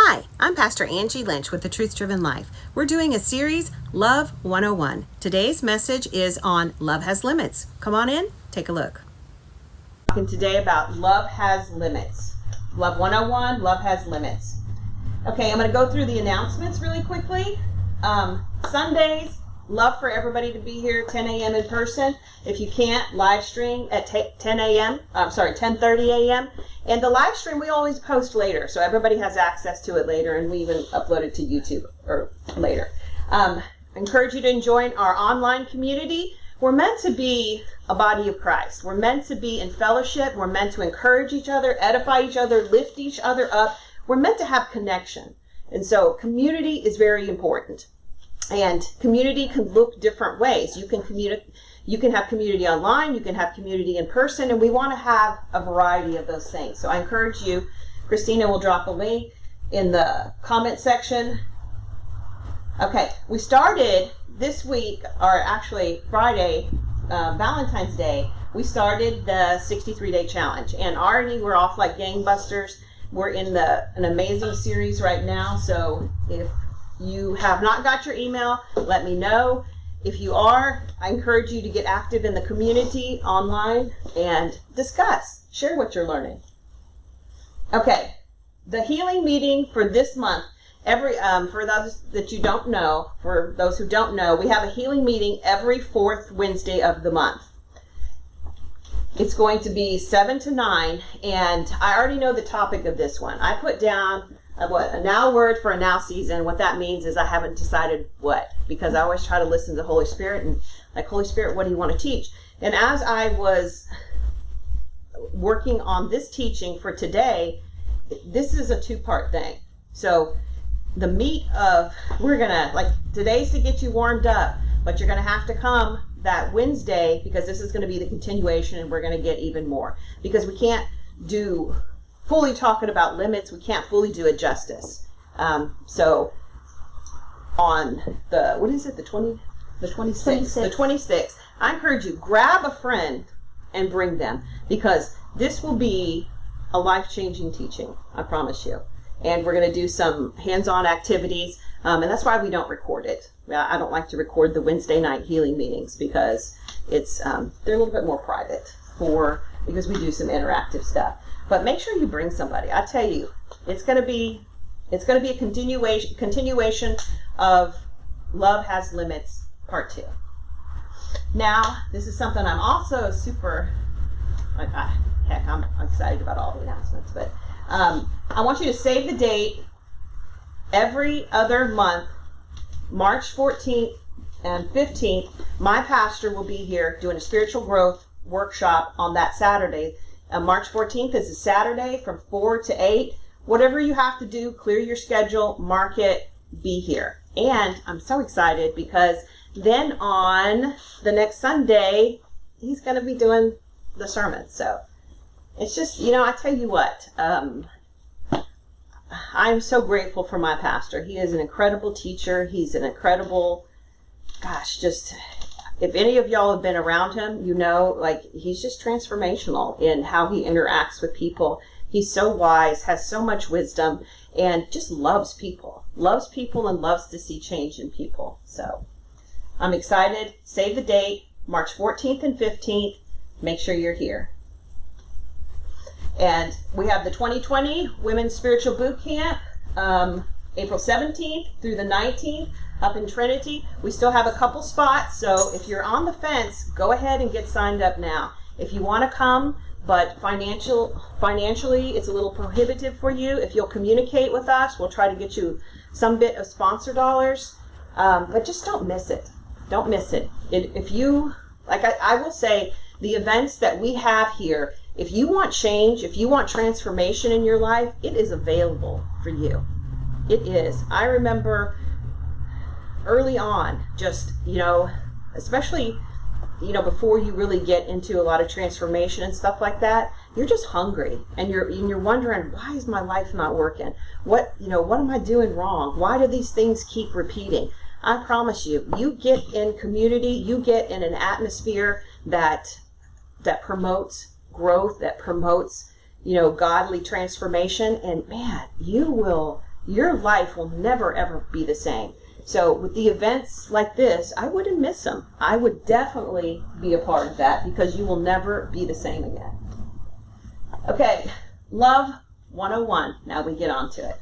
Hi, I'm Pastor Angie Lynch with The Truth Driven Life. We're doing a series, Love 101. Today's message is on Love Has Limits. Come on in, take a look. Talking today about Love Has Limits. Love 101, Love Has Limits. Okay, I'm going to go through the announcements really quickly. Sundays, love for everybody to be here 10 a.m. in person. If you can't, live stream at 10:30 a.m. And the live stream we always post later, so everybody has access to it later, and we even upload it to YouTube or later. I encourage you to join our online community. We're meant to be a body of Christ. We're meant to be in fellowship. We're meant to encourage each other, edify each other, lift each other up. We're meant to have connection. And so community is very important. And community can look different ways. You can have community online, you can have community in person, and we want to have a variety of those things. So I encourage you, Christina will drop a link in the comment section. Okay, we started this week, or actually Friday, Valentine's Day, we started the 63-day challenge. And already we're off like gangbusters. We're in an amazing series right now, so if you have not got your email, let me know. If you are, I encourage you to get active in the community online and discuss, share what you're learning. Okay, the healing meeting for this month, for those that you don't know, for those who don't know, we have a healing meeting every fourth Wednesday of the month. It's going to be 7 to 9, and I already know the topic of this one. I put down a now word for a now season. What that means is I haven't decided what, because I always try to listen to the Holy Spirit and like, Holy Spirit, what do you want to teach? And as I was working on this teaching for today, this is a two-part thing. So the meat of, today's to get you warmed up, but you're going to have to come that Wednesday, because this is going to be the continuation and we're going to get even more, because we can't do fully talking about limits, we can't fully do it justice. So on the 26th, I encourage you, grab a friend and bring them, because this will be a life-changing teaching, I promise you. And we're going to do some hands-on activities, and that's why we don't record it. I don't like to record the Wednesday night healing meetings, because it's they're a little bit more private because we do some interactive stuff. But make sure you bring somebody. I tell you, it's going to be a continuation of Love Has Limits Part 2. Now, this is something I'm also super, I'm excited about all the announcements, but I want you to save the date. Every other month, March 14th and 15th, my pastor will be here doing a spiritual growth workshop on that Saturday. March 14th is a Saturday from 4 to 8. Whatever you have to do, clear your schedule, mark it, be here. And I'm so excited because then on the next Sunday, he's going to be doing the sermon. So it's just, I tell you what, I'm so grateful for my pastor. He is an incredible teacher. He's an incredible, if any of y'all have been around him, he's just transformational in how he interacts with people. He's so wise, has so much wisdom, and just loves people and loves to see change in people. So I'm excited. Save the date, March 14th and 15th. Make sure you're here. And we have the 2020 Women's Spiritual Boot Camp, April 17th through the 19th. Up in Trinity. We still have a couple spots, so if you're on the fence, go ahead and get signed up now. If you want to come, but financially it's a little prohibitive for you, if you'll communicate with us, we'll try to get you some bit of sponsor dollars, but just don't miss it. Don't miss it. If you, I will say, the events that we have here, if you want change, if you want transformation in your life, it is available for you. It is. I remember early on, especially, before you really get into a lot of transformation and stuff like that, you're just hungry and you're wondering, why is my life not working? What am I doing wrong? Why do these things keep repeating? I promise you, you get in community, you get in an atmosphere that promotes growth, that promotes, godly transformation, and man, you will your life will never, ever be the same. So with the events like this, I wouldn't miss them. I would definitely be a part of that because you will never be the same again. Okay, Love 101. Now we get on to it.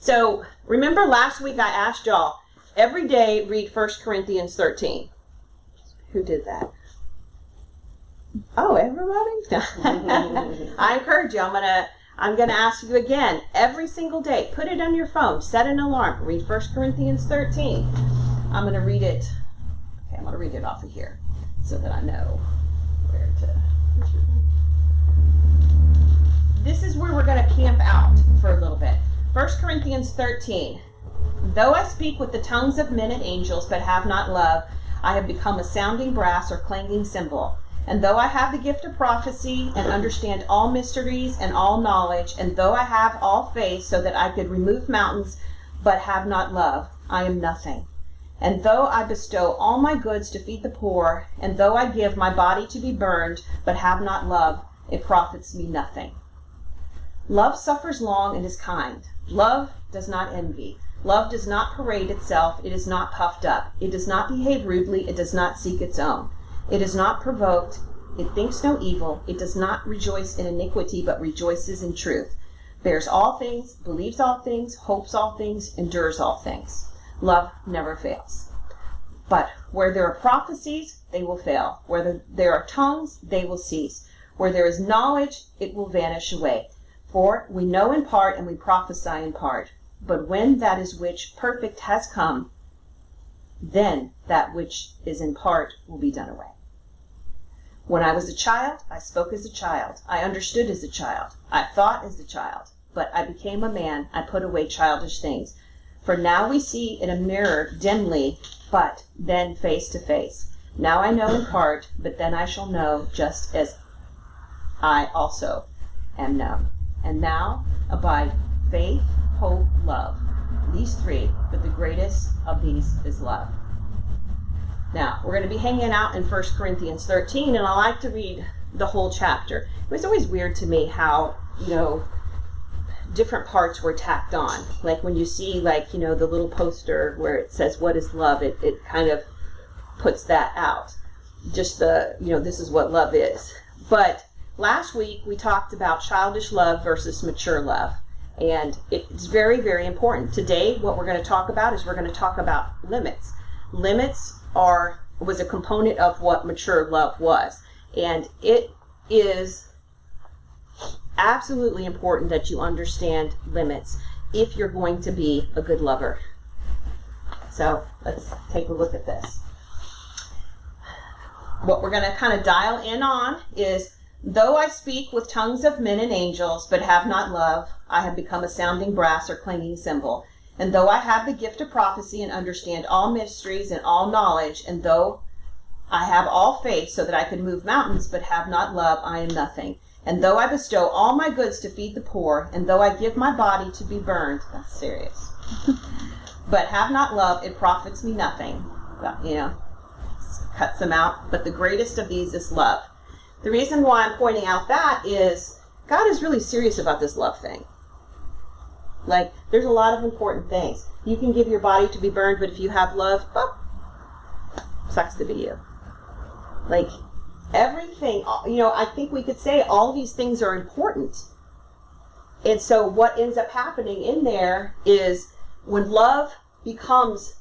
So remember last week I asked y'all, every day read 1 Corinthians 13. Who did that? Oh, everybody? I encourage you. I'm gonna ask you again every single day. Put it on your phone. Set an alarm. Read 1 Corinthians 13. I'm gonna read it. Okay, I'm gonna read it off of here so that I know where to. This is where we're gonna camp out for a little bit. 1 Corinthians 13. Though I speak with the tongues of men and angels, but have not love, I have become a sounding brass or clanging cymbal. And though I have the gift of prophecy and understand all mysteries and all knowledge, and though I have all faith so that I could remove mountains, but have not love, I am nothing. And though I bestow all my goods to feed the poor, and though I give my body to be burned, but have not love, it profits me nothing. Love suffers long and is kind. Love does not envy. Love does not parade itself. It is not puffed up. It does not behave rudely. It does not seek its own. It is not provoked. It thinks no evil. It does not rejoice in iniquity, but rejoices in truth. Bears all things, believes all things, hopes all things, endures all things. Love never fails. But where there are prophecies, they will fail. Where there are tongues, they will cease. Where there is knowledge, it will vanish away. For we know in part and we prophesy in part. But when that is which perfect has come, then that which is in part will be done away. When I was a child, I spoke as a child. I understood as a child. I thought as a child. But I became a man. I put away childish things. For now we see in a mirror dimly, but then face to face. Now I know in part, but then I shall know just as I also am known. And now abide faith, hope, love. These three, but the greatest of these is love. Now, we're going to be hanging out in 1 Corinthians 13, and I like to read the whole chapter. It was always weird to me how, different parts were tacked on. Like when you see, the little poster where it says, what is love? It kind of puts that out. Just this is what love is. But last week, we talked about childish love versus mature love. And it's very, very important. Today, what we're going to talk about is we're going to talk about limits. Limits was a component of what mature love was. And it is absolutely important that you understand limits if you're going to be a good lover. So let's take a look at this. What we're going to kind of dial in on is, though I speak with tongues of men and angels, but have not love, I have become a sounding brass or clanging cymbal. And though I have the gift of prophecy and understand all mysteries and all knowledge, and though I have all faith so that I can move mountains, but have not love, I am nothing. And though I bestow all my goods to feed the poor, and though I give my body to be burned, that's serious, but have not love, it profits me nothing. Cuts them out. But the greatest of these is love. The reason why I'm pointing out that is God is really serious about this love thing. There's a lot of important things. You can give your body to be burned, but if you have love, sucks to be you. Everything, I think we could say all these things are important. And so what ends up happening in there is when love becomes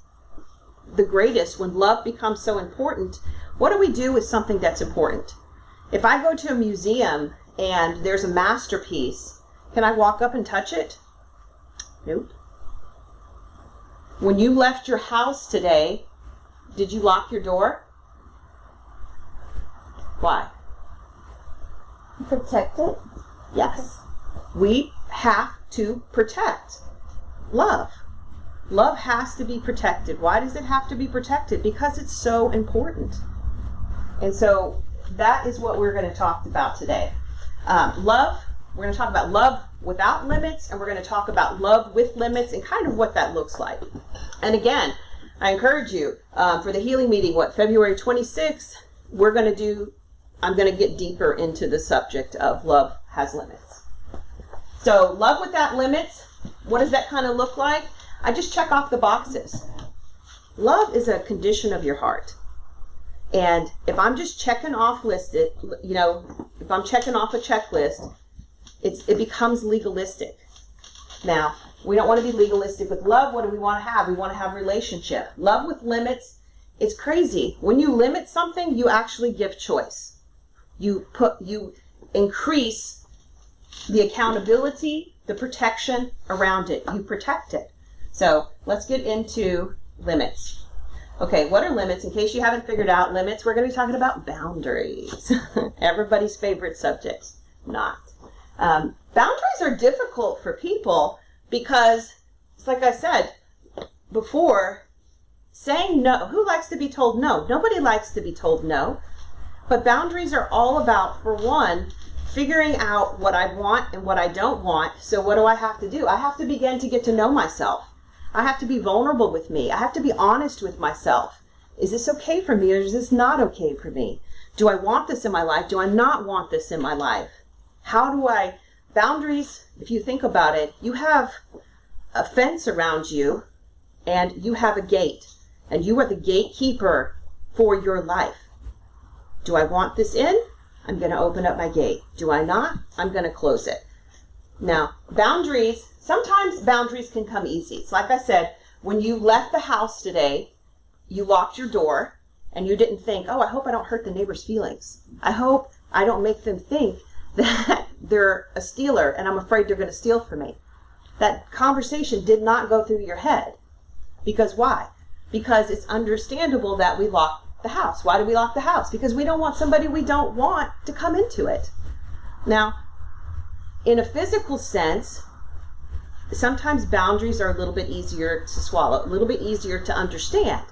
the greatest, when love becomes so important, what do we do with something that's important? If I go to a museum and there's a masterpiece, can I walk up and touch it? Nope. When you left your house today, did you lock your door? Why? Protect it? Yes. We have to protect love. Love has to be protected. Why does it have to be protected? Because it's so important. And so that is what we're going to talk about today. Love, we're going to talk about love without limits, and we're going to talk about love with limits and kind of what that looks like. And again, I encourage you, for the healing meeting, February 26th, I'm going to get deeper into the subject of love has limits. So love without limits, what does that kind of look like? I just check off the boxes. Love is a condition of your heart. And if I'm just checking off listed, if I'm checking off a checklist, it becomes legalistic. Now, we don't want to be legalistic with love. What do we want to have? We want to have relationship. Love with limits, it's crazy. When you limit something, you actually give choice. You increase the accountability, the protection around it. You protect it. So let's get into limits. Okay, what are limits? In case you haven't figured out limits, we're going to be talking about boundaries. Everybody's favorite subject. Not. Boundaries are difficult for people because, it's like I said before, saying no. Who likes to be told no? Nobody likes to be told no. But boundaries are all about, for one, figuring out what I want and what I don't want. So what do I have to do? I have to begin to get to know myself. I have to be vulnerable with me. I have to be honest with myself. Is this okay for me or is this not okay for me? Do I want this in my life? Do I not want this in my life? Boundaries, if you think about it, you have a fence around you and you have a gate. And you are the gatekeeper for your life. Do I want this in? I'm going to open up my gate. Do I not? I'm going to close it. Now, boundaries, sometimes boundaries can come easy. It's like I said, when you left the house today, you locked your door and you didn't think, oh, I hope I don't hurt the neighbor's feelings. I hope I don't make them think that they're a stealer and I'm afraid they're going to steal from me. That conversation did not go through your head. Because why? Because it's understandable that we lock the house. Why do we lock the house? Because we don't want somebody we don't want to come into it. Now, in a physical sense, sometimes boundaries are a little bit easier to swallow, a little bit easier to understand.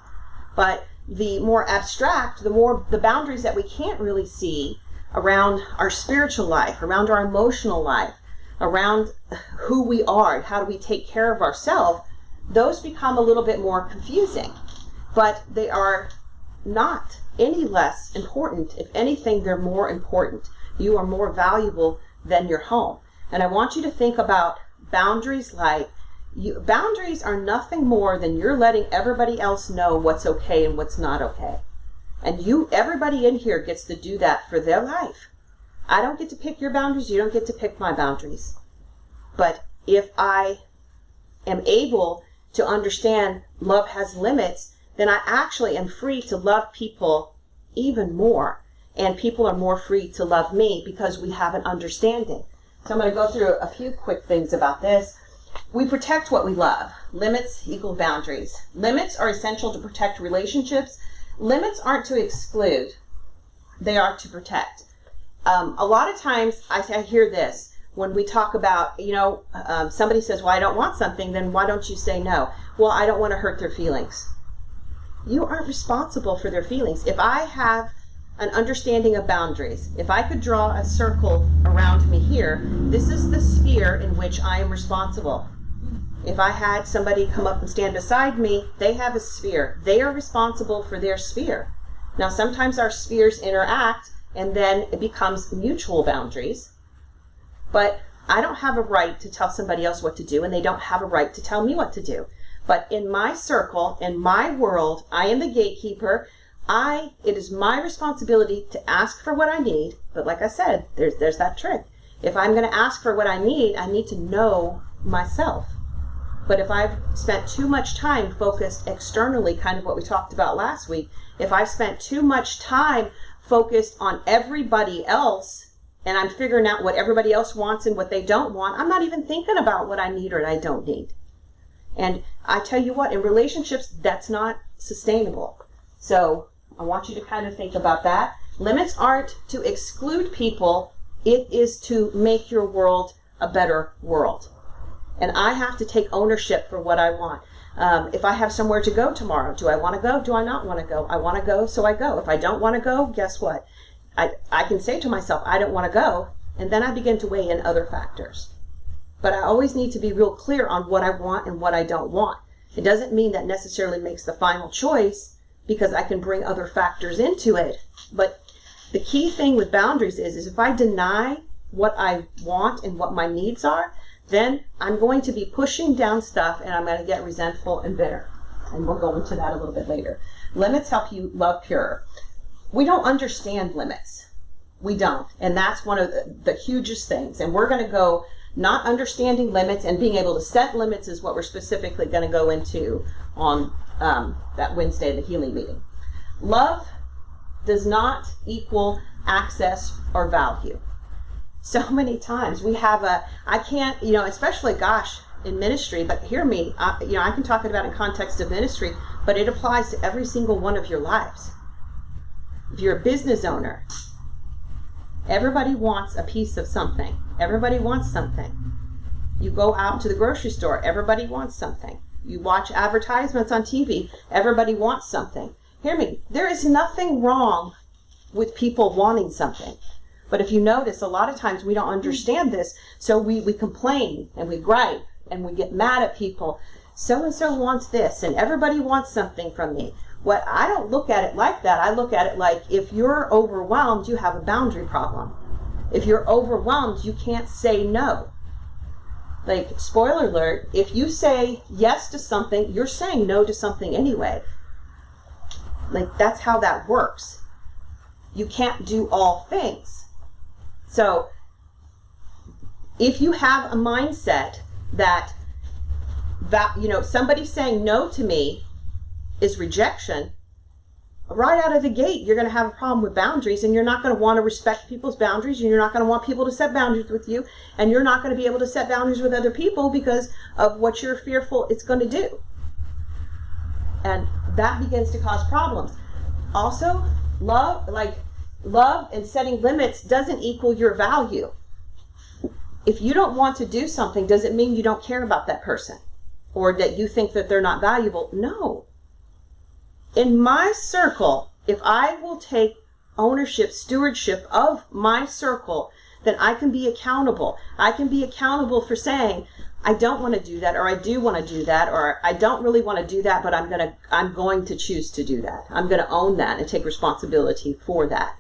But the more abstract, the boundaries that we can't really see around our spiritual life, around our emotional life, around who we are, how do we take care of ourselves, those become a little bit more confusing. But they are not any less important. If anything, they're more important. You are more valuable than your home. And I want you to think about boundaries like, boundaries are nothing more than you're letting everybody else know what's okay and what's not okay. And everybody in here gets to do that for their life. I don't get to pick your boundaries. You don't get to pick my boundaries. But if I am able to understand love has limits, then I actually am free to love people even more. And people are more free to love me because we have an understanding. So I'm going to go through a few quick things about this. We protect what we love. Limits equal boundaries. Limits are essential to protect relationships. Limits aren't to exclude. They are to protect. A lot of times I hear this when we talk about, somebody says, well, I don't want something, then why don't you say no? Well, I don't want to hurt their feelings. You aren't responsible for their feelings. If I have an understanding of boundaries, if I could draw a circle around me here, this is the sphere in which I am responsible. If I had somebody come up and stand beside me, they have a sphere. They are responsible for their sphere. Now, sometimes our spheres interact, and then it becomes mutual boundaries. But I don't have a right to tell somebody else what to do, and they don't have a right to tell me what to do. But in my circle, in my world, I am the gatekeeper. It is my responsibility to ask for what I need. But like I said, there's that trick. If I'm going to ask for what I need to know myself. But if I've spent too much time focused externally, kind of what we talked about last week, if I've spent too much time focused on everybody else, and I'm figuring out what everybody else wants and what they don't want, I'm not even thinking about what I need or I don't need. And I tell you what, in relationships, that's not sustainable. So I want you to kind of think about that. Limits aren't to exclude people. It is to make your world a better world. And I have to take ownership for what I want. If I have somewhere to go tomorrow, do I want to go? Do I not want to go? I want to go, so I go. If I don't want to go, guess what? I can say to myself, I don't want to go, and then I begin to weigh in other factors. But I always need to be real clear on what I want and what I don't want. It doesn't mean that necessarily makes the final choice, because I can bring other factors into it. But the key thing with boundaries is if I deny what I want and what my needs are, then I'm going to be pushing down stuff and I'm going to get resentful and bitter. And we'll go into that a little bit later. Limits help you love purer. We don't understand limits. We don't. And that's one of the hugest things. And we're going to go not understanding limits and being able to set limits is what we're specifically going to go into on that Wednesday, the healing meeting. Love does not equal access or value. So many times we have I can't, especially, gosh, in ministry, but hear me, I can talk about it in context of ministry, but it applies to every single one of your lives. If you're a business owner, everybody wants a piece of something. Everybody wants something. You go out to the grocery store, everybody wants something. You watch advertisements on TV, everybody wants something. Hear me, there is nothing wrong with people wanting something. But if you notice, a lot of times we don't understand this, so we complain and we gripe and we get mad at people. So-and-so wants this and everybody wants something from me. What I don't look at it like that. I look at it like if you're overwhelmed, you have a boundary problem. If you're overwhelmed, you can't say no. Like, spoiler alert, if you say yes to something, you're saying no to something anyway. Like, that's how that works. You can't do all things. So, if you have a mindset that somebody saying no to me is rejection, right out of the gate, you're going to have a problem with boundaries, and you're not going to want to respect people's boundaries, and you're not going to want people to set boundaries with you, and you're not going to be able to set boundaries with other people because of what you're fearful it's going to do. And that begins to cause problems. Also, love and setting limits doesn't equal your value. If you don't want to do something, does it mean you don't care about that person or that you think that they're not valuable? No. In my circle, if I will take ownership, stewardship of my circle, then I can be accountable. I can be accountable for saying, I don't want to do that, or I do want to do that, or I don't really want to do that, but I'm going to choose to do that. I'm going to own that and take responsibility for that.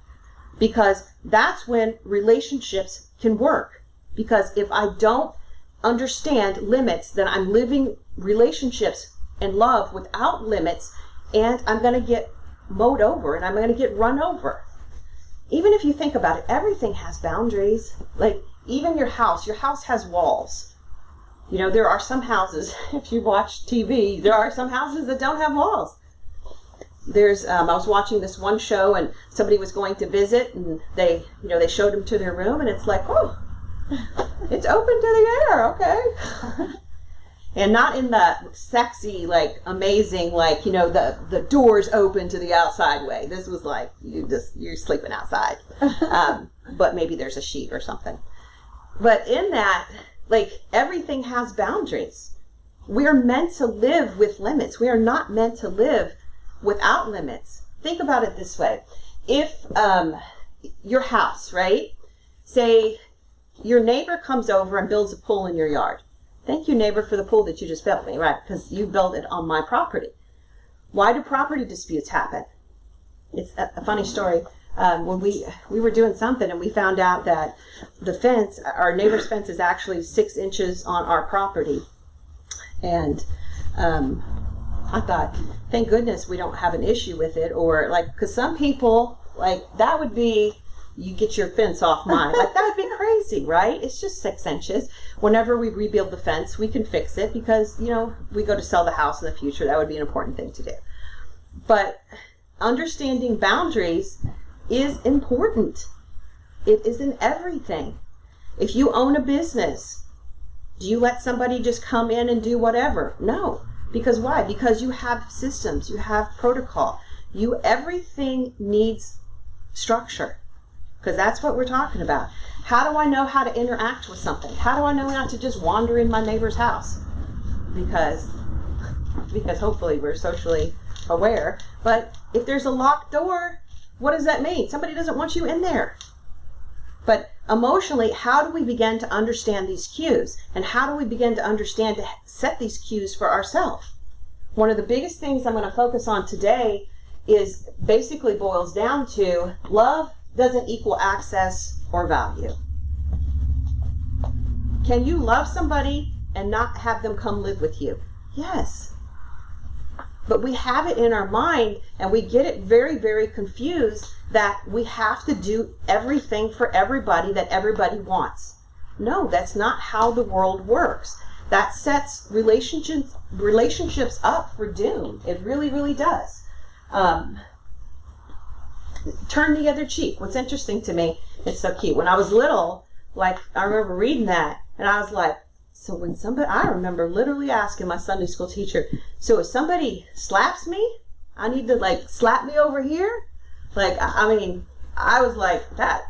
Because that's when relationships can work. Because if I don't understand limits, then I'm living relationships and love without limits, and I'm going to get mowed over and I'm going to get run over. Even if you think about it, everything has boundaries. Like, even your house has walls. There are some houses, if you watch TV, there are some houses that don't have walls. I was watching this one show and somebody was going to visit and they showed them to their room and it's like, oh, it's open to the air, okay. And not in the sexy, like, amazing, like, the doors open to the outside way. This was like, you're sleeping outside. But maybe there's a sheet or something. But in that, like, everything has boundaries. We are meant to live with limits. We are not meant to live without limits. Think about it this way. If your house, right? Say your neighbor comes over and builds a pool in your yard. Thank you, neighbor, for the pool that you just built me, right? Because you built it on my property. Why do property disputes happen? It's a funny story. When we were doing something and we found out that the fence, our neighbor's fence, is actually 6 inches on our property. And I thought, thank goodness we don't have an issue with it. Or, like, because some people, like, that would be, you get your fence off mine. Like, that would be crazy, right? It's just 6 inches. Whenever we rebuild the fence, we can fix it because, we go to sell the house in the future. That would be an important thing to do. But understanding boundaries is important. It is in everything. If you own a business, do you let somebody just come in and do whatever? No. Because why? Because you have systems, you have protocol. Everything needs structure. Because that's what we're talking about. How do I know how to interact with something? How do I know not to just wander in my neighbor's house? Because hopefully we're socially aware. But if there's a locked door, what does that mean? Somebody doesn't want you in there. But emotionally, how do we begin to understand these cues? And how do we begin to understand to set these cues for ourselves? One of the biggest things I'm going to focus on today is basically boils down to love doesn't equal access or value. Can you love somebody and not have them come live with you? Yes. But we have it in our mind, and we get it very, very confused that we have to do everything for everybody that everybody wants. No, that's not how the world works. That sets relationships up for doom. It really, really does. Turn the other cheek. What's interesting to me, it's so cute. When I was little, like, I remember reading that, and I was like, so when somebody, I remember literally asking my Sunday school teacher, so if somebody slaps me, I need to, like, slap me over here? Like, I mean, I was like, that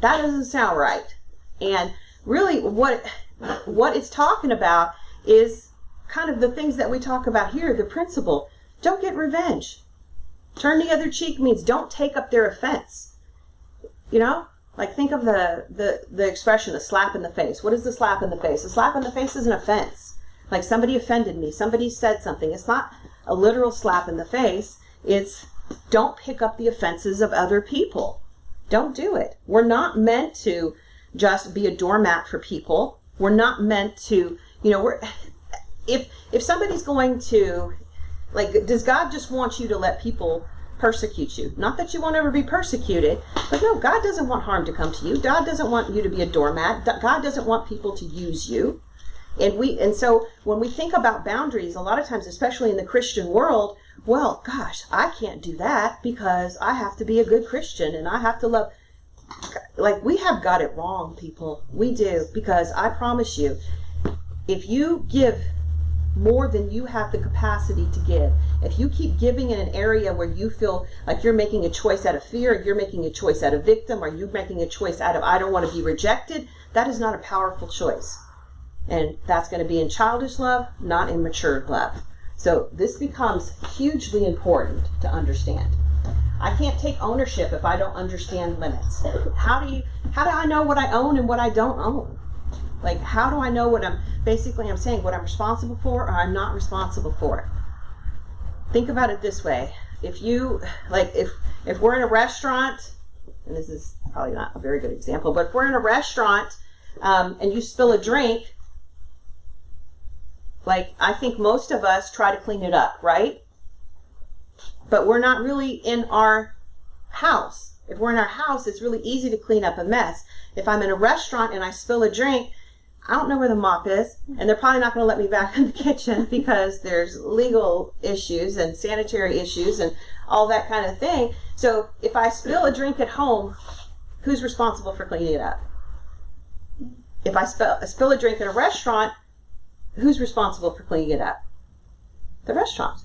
doesn't sound right. And really what it's talking about is kind of the things that we talk about here, the principle. Don't get revenge. Turn the other cheek means don't take up their offense. You know? Like, think of the expression, a slap in the face. What is the slap in the face? A slap in the face is an offense. Like, somebody offended me. Somebody said something. It's not a literal slap in the face. It's don't pick up the offenses of other people. Don't do it. We're not meant to just be a doormat for people. We're not meant to, you know, if somebody's going to, like, does God just want you to let people persecute you? Not that you won't ever be persecuted, but no, God doesn't want harm to come to you. God doesn't want you to be a doormat. God doesn't want people to use you. And so when we think about boundaries, a lot of times, especially in the Christian world, well, gosh, I can't do that because I have to be a good Christian and I have to love. Like, we have got it wrong, people. We do, because I promise you, if you give more than you have the capacity to give, if you keep giving in an area where you feel like you're making a choice out of fear, you're making a choice out of victim, or you're making a choice out of I don't want to be rejected, that is not a powerful choice. And that's going to be in childish love, not in matured love. So this becomes hugely important to understand. I can't take ownership if I don't understand limits. How do I know what I own and what I don't own? Like, how do I know what I'm saying what I'm responsible for or I'm not responsible for? Think about it this way. If you, like, if we're in a restaurant, and this is probably not a very good example, but if we're in a restaurant and you spill a drink, like, I think most of us try to clean it up, right? But we're not really in our house. If we're in our house, it's really easy to clean up a mess. If I'm in a restaurant and I spill a drink, I don't know where the mop is, and they're probably not going to let me back in the kitchen because there's legal issues and sanitary issues and all that kind of thing. So if I spill a drink at home, who's responsible for cleaning it up? If I spill a drink at a restaurant, who's responsible for cleaning it up? The restaurant.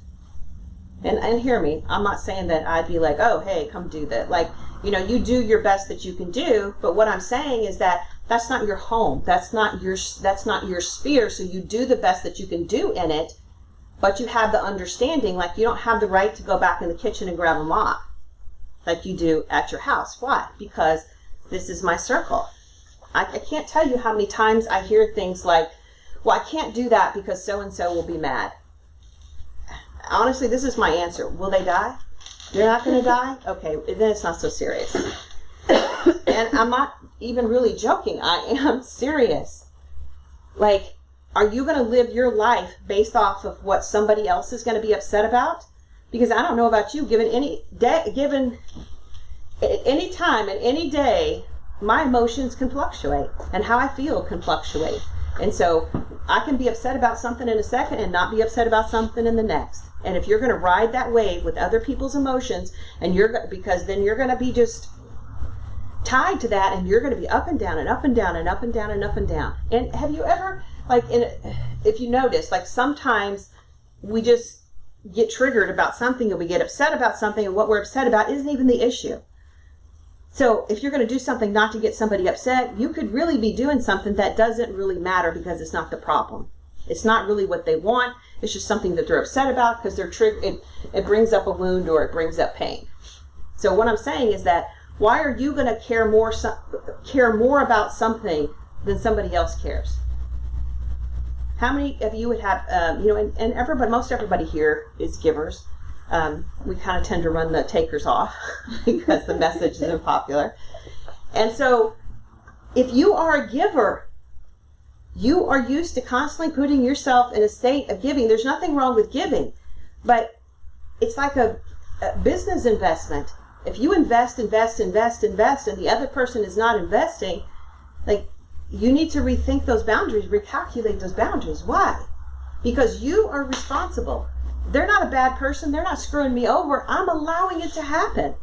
And hear me, I'm not saying that I'd be like, oh, hey, come do that. Like, you know, you do your best that you can do, but what I'm saying is that that's not your home. That's not your sphere, so you do the best that you can do in it, but you have the understanding, like, you don't have the right to go back in the kitchen and grab a mop like you do at your house. Why? Because this is my circle. I can't tell you how many times I hear things like, well, I can't do that because so-and-so will be mad. Honestly, this is my answer. Will they die? They're not going to die? Okay, then it's not so serious. And I'm not even really joking. I am serious. Like, are you going to live your life based off of what somebody else is going to be upset about? Because I don't know about you, given any time and any day, my emotions can fluctuate and how I feel can fluctuate. And so I can be upset about something in a second and not be upset about something in the next. And if you're going to ride that wave with other people's emotions, because then you're going to be just tied to that, and you're going to be up and down and up and down and up and down and up and down. And have you ever, like, if you notice, like, sometimes we just get triggered about something and we get upset about something, and what we're upset about isn't even the issue. So if you're going to do something not to get somebody upset, you could really be doing something that doesn't really matter because it's not the problem. It's not really what they want. It's just something that they're upset about because they're triggered. It brings up a wound or it brings up pain. So what I'm saying is that why are you going to care more about something than somebody else cares? How many of you would have, and everybody, most everybody here is givers. We kind of tend to run the takers off because the message isn't popular. And so if you are a giver, You are used to constantly putting yourself in a state of giving. There's nothing wrong with giving, but it's like a business investment. If you invest, and the other person is not investing, like, you need to rethink those boundaries, recalculate those boundaries. Why? Because you are responsible. They're not a bad person. They're not screwing me over. I'm allowing it to happen.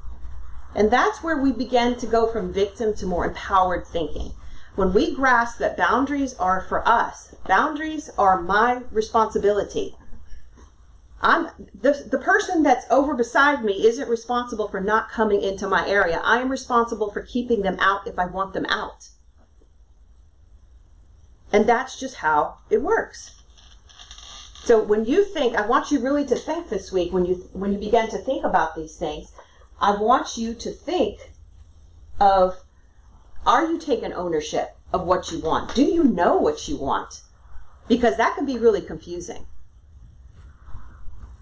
And that's where we begin to go from victim to more empowered thinking. When we grasp that boundaries are for us, boundaries are my responsibility. The person that's over beside me isn't responsible for not coming into my area. I am responsible for keeping them out if I want them out. And that's just how it works. So when you think, I want you really to think this week, when you begin to think about these things, I want you to think of, are you taking ownership of what you want? Do you know what you want? Because that can be really confusing.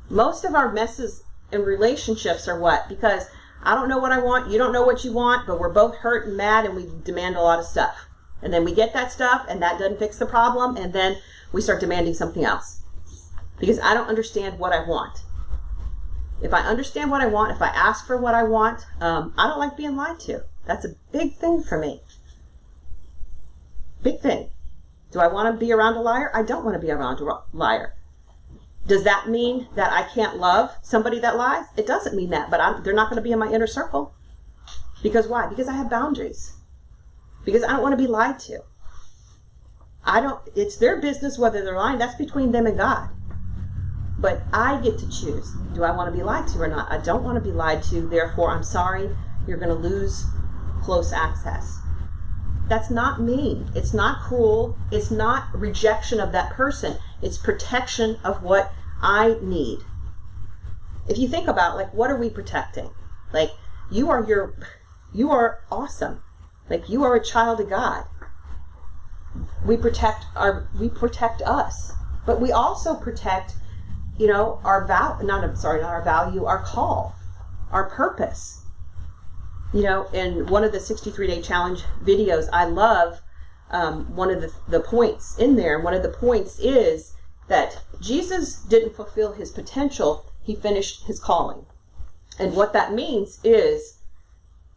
Most of our messes in relationships are what? Because I don't know what I want, you don't know what you want, but we're both hurt and mad and we demand a lot of stuff. And then we get that stuff and that doesn't fix the problem, and then we start demanding something else. Because I don't understand what I want. If I understand what I want, if I ask for what I want, I don't like being lied to. That's a big thing for me. Big thing. Do I want to be around a liar? I don't want to be around a liar. Does that mean that I can't love somebody that lies? It doesn't mean that, but they're not going to be in my inner circle. Because why? Because I have boundaries. Because I don't want to be lied to. It's their business whether they're lying. That's between them and God. But I get to choose. Do I want to be lied to or not? I don't want to be lied to. Therefore, I'm sorry. You're going to lose close access. That's not mean. It's not cruel. It's not rejection of that person. It's protection of what I need. If you think about, like, what are we protecting? Like, you are awesome. Like, you are a child of God. We protect us, but we also protect, our our call, our purpose. In one of the 63-day challenge videos, I love one of the points in there. And one of the points is that Jesus didn't fulfill his potential. He finished his calling. And what that means is,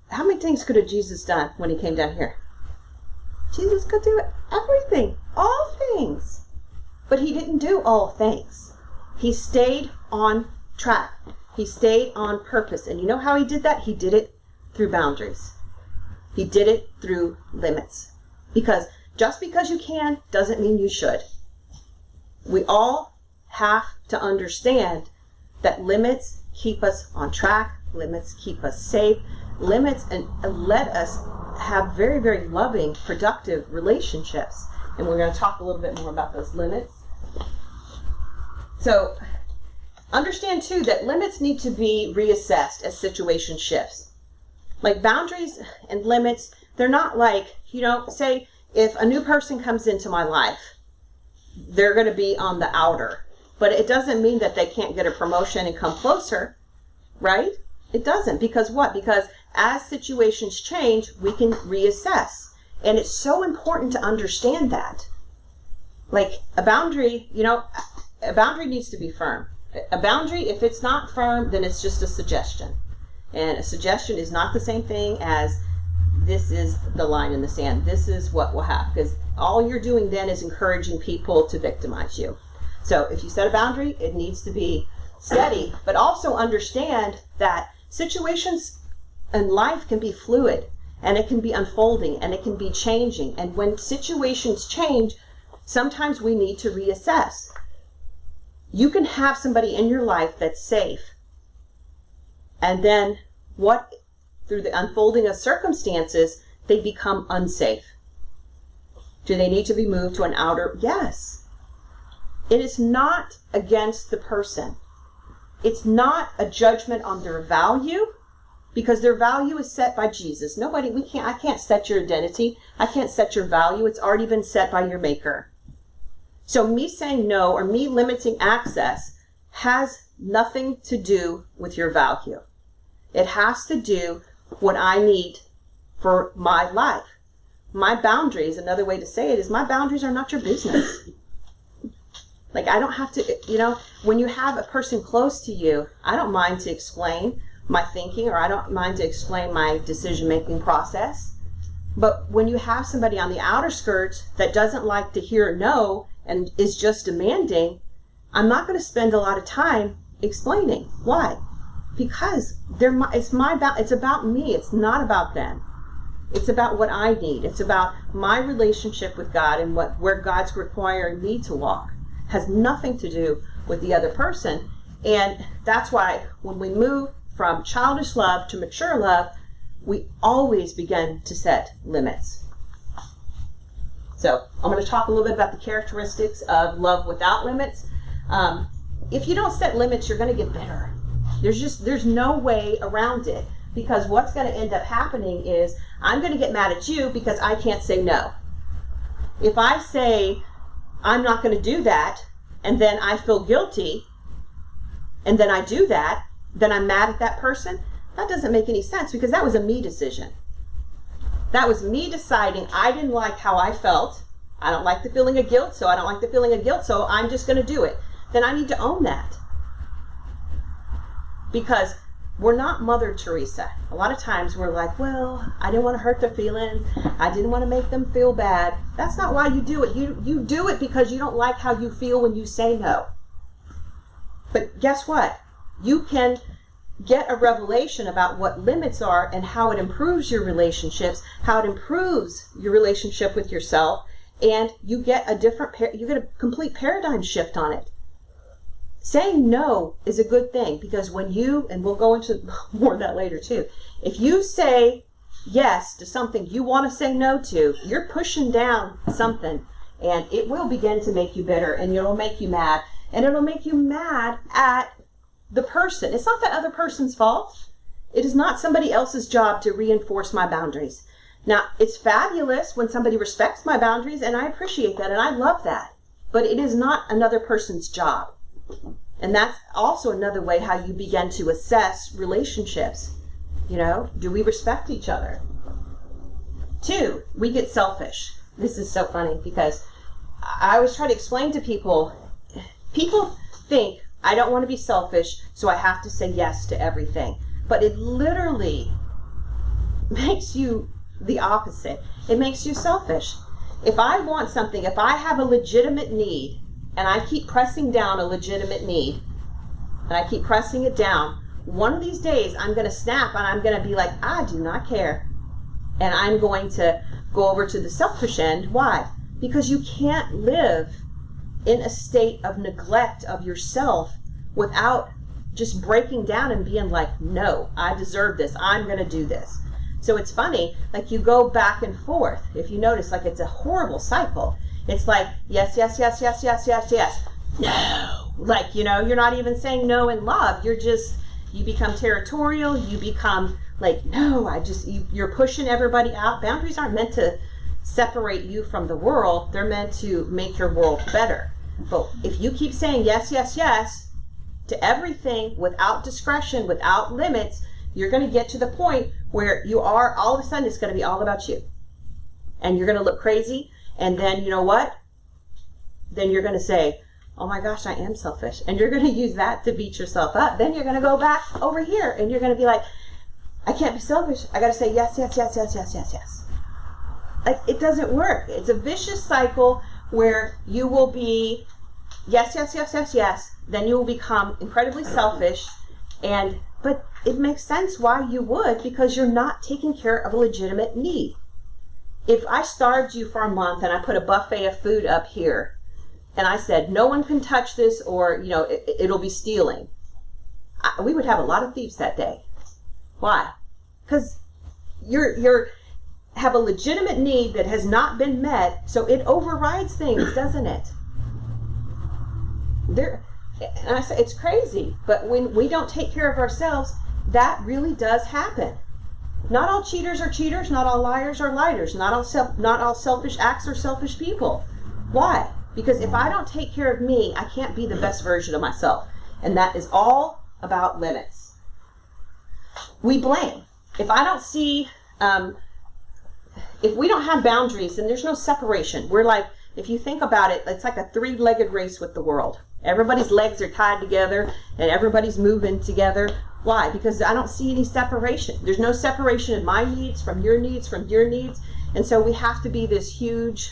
how many things could have Jesus done when he came down here? Jesus could do everything, all things. But he didn't do all things. He stayed on track. He stayed on purpose. And you know how he did that? He did it through boundaries. He did it through limits. Because just because you can doesn't mean you should. We all have to understand that limits keep us on track. Limits keep us safe. Limits and let us have very, very loving, productive relationships. And we're going to talk a little bit more about those limits. So understand too that limits need to be reassessed as situation shifts. Like boundaries and limits, they're not like, say if a new person comes into my life, they're going to be on the outer. But it doesn't mean that they can't get a promotion and come closer, right? It doesn't. Because what? Because as situations change, we can reassess. And it's so important to understand that. Like a boundary, a boundary needs to be firm. A boundary, if it's not firm, then it's just a suggestion. And a suggestion is not the same thing as this is the line in the sand. This is what will happen. Because all you're doing then is encouraging people to victimize you. So if you set a boundary, it needs to be steady. But also understand that situations in life can be fluid. And it can be unfolding. And it can be changing. And when situations change, sometimes we need to reassess. You can have somebody in your life that's safe. And then through the unfolding of circumstances, they become unsafe. Do they need to be moved to an outer? Yes. It is not against the person. It's not a judgment on their value, because their value is set by Jesus. I can't set your identity. I can't set your value. It's already been set by your maker. So me saying no or me limiting access has nothing to do with your value. It has to do what I need for my life. my boundaries, another way to say it is my boundaries are not your business. Like, I don't have to, when you have a person close to you, I don't mind to explain my thinking, or I don't mind to explain my decision-making process. But when you have somebody on the outer skirts that doesn't like to hear no and is just demanding, I'm not going to spend a lot of time explaining. Why? Because it's about me. It's not about them. It's about what I need. It's about my relationship with God and where God's requiring me to walk. Has nothing to do with the other person. And that's why when we move from childish love to mature love, we always begin to set limits. So I'm going to talk a little bit about the characteristics of love without limits. If you don't set limits, you're going to get bitter. There's no way around it, because what's going to end up happening is I'm going to get mad at you because I can't say no. If I say I'm not going to do that, and then I feel guilty, and then I do that, then I'm mad at that person. That doesn't make any sense, because that was a me decision. That was me deciding I didn't like how I felt. I don't like the feeling of guilt, so I don't like the feeling of guilt, so I'm just going to do it. Then I need to own that. Because we're not Mother Teresa. A lot of times we're like, well, I didn't want to hurt their feelings. I didn't want to make them feel bad. That's not why you do it. You do it because you don't like how you feel when you say no. But guess what? You can get a revelation about what limits are and how it improves your relationships, how it improves your relationship with yourself, and you get a complete paradigm shift on it. Saying no is a good thing, because when and we'll go into more of that later too, if you say yes to something you want to say no to, you're pushing down something, and it will begin to make you bitter, and it'll make you mad, and it'll make you mad at the person. It's not that other person's fault. It is not somebody else's job to reinforce my boundaries. Now, it's fabulous when somebody respects my boundaries, and I appreciate that, and I love that, but it is not another person's job. And that's also another way how you begin to assess relationships. Do we respect each other? 2, we get selfish. This is so funny, because I always try to explain to people think, I don't want to be selfish, so I have to say yes to everything. But it literally makes you the opposite. It makes you selfish. If I want something, if I have a legitimate need, and I keep pressing down a legitimate need, and I keep pressing it down, one of these days I'm going to snap, and I'm going to be like, I do not care. And I'm going to go over to the selfish end. Why? Because you can't live in a state of neglect of yourself without just breaking down and being like, no, I deserve this. I'm going to do this. So it's funny, like you go back and forth. If you notice, like it's a horrible cycle. It's like, yes, yes, yes, yes, yes, yes, yes. No. Like, you're not even saying no in love. You become territorial. You become like, no, you're pushing everybody out. Boundaries aren't meant to separate you from the world. They're meant to make your world better. But if you keep saying yes, yes, yes to everything without discretion, without limits, you're going to get to the point where all of a sudden it's going to be all about you. And you're going to look crazy. And then, you know what? Then you're going to say, oh my gosh, I am selfish. And you're going to use that to beat yourself up. Then you're going to go back over here and you're going to be like, I can't be selfish. I got to say yes, yes, yes, yes, yes, yes, yes. Like, it doesn't work. It's a vicious cycle where you will be yes, yes, yes, yes, yes. Then you will become incredibly selfish. But it makes sense why you would, because you're not taking care of a legitimate need. If I starved you for a month and I put a buffet of food up here and I said, no one can touch this, or, it'll be stealing, we would have a lot of thieves that day. Why? Because you're have a legitimate need that has not been met, so it overrides things, doesn't it? And I say it's crazy, but when we don't take care of ourselves, that really does happen. Not all cheaters are cheaters, not all liars are liars, not all selfish acts are selfish people. Why? Because if I don't take care of me, I can't be the best version of myself. And that is all about limits. We blame. If I don't see, if we don't have boundaries, then there's no separation. We're like, if you think about it, it's like a three-legged race with the world. Everybody's legs are tied together and everybody's moving together. Why? Because I don't see any separation. There's no separation in my needs from your needs, from your needs. And so we have to be this huge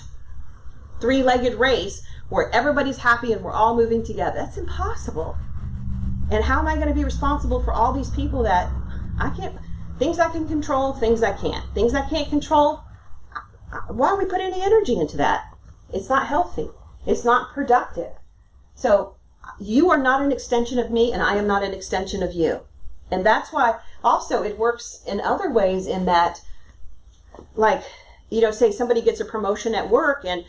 three-legged race where everybody's happy and we're all moving together. That's impossible. And how am I going to be responsible for all these people that I can't, things I can control, things I can't. Things I can't control, why would we put any energy into that? It's not healthy. It's not productive. So you are not an extension of me and I am not an extension of you. And that's why also it works in other ways in that, like, say somebody gets a promotion at work and,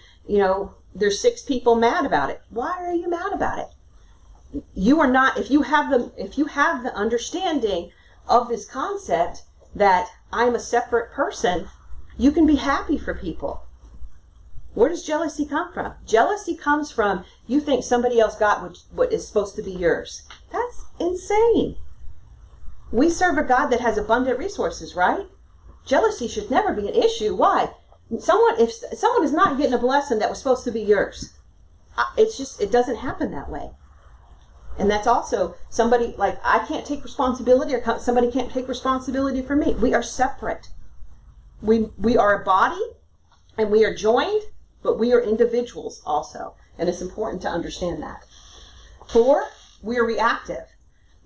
there's 6 people mad about it. Why are you mad about it? You are not, if you have the understanding of this concept that I'm a separate person, you can be happy for people. Where does jealousy come from? Jealousy comes from you think somebody else got what is supposed to be yours. That's insane. We serve a God that has abundant resources, right? Jealousy should never be an issue. Why? If someone is not getting a blessing that was supposed to be yours, it doesn't happen that way. And that's also somebody, like, I can't take responsibility or somebody can't take responsibility for me. We are separate. We are a body and we are joined, but we are individuals also. And it's important to understand that. 4, we are reactive.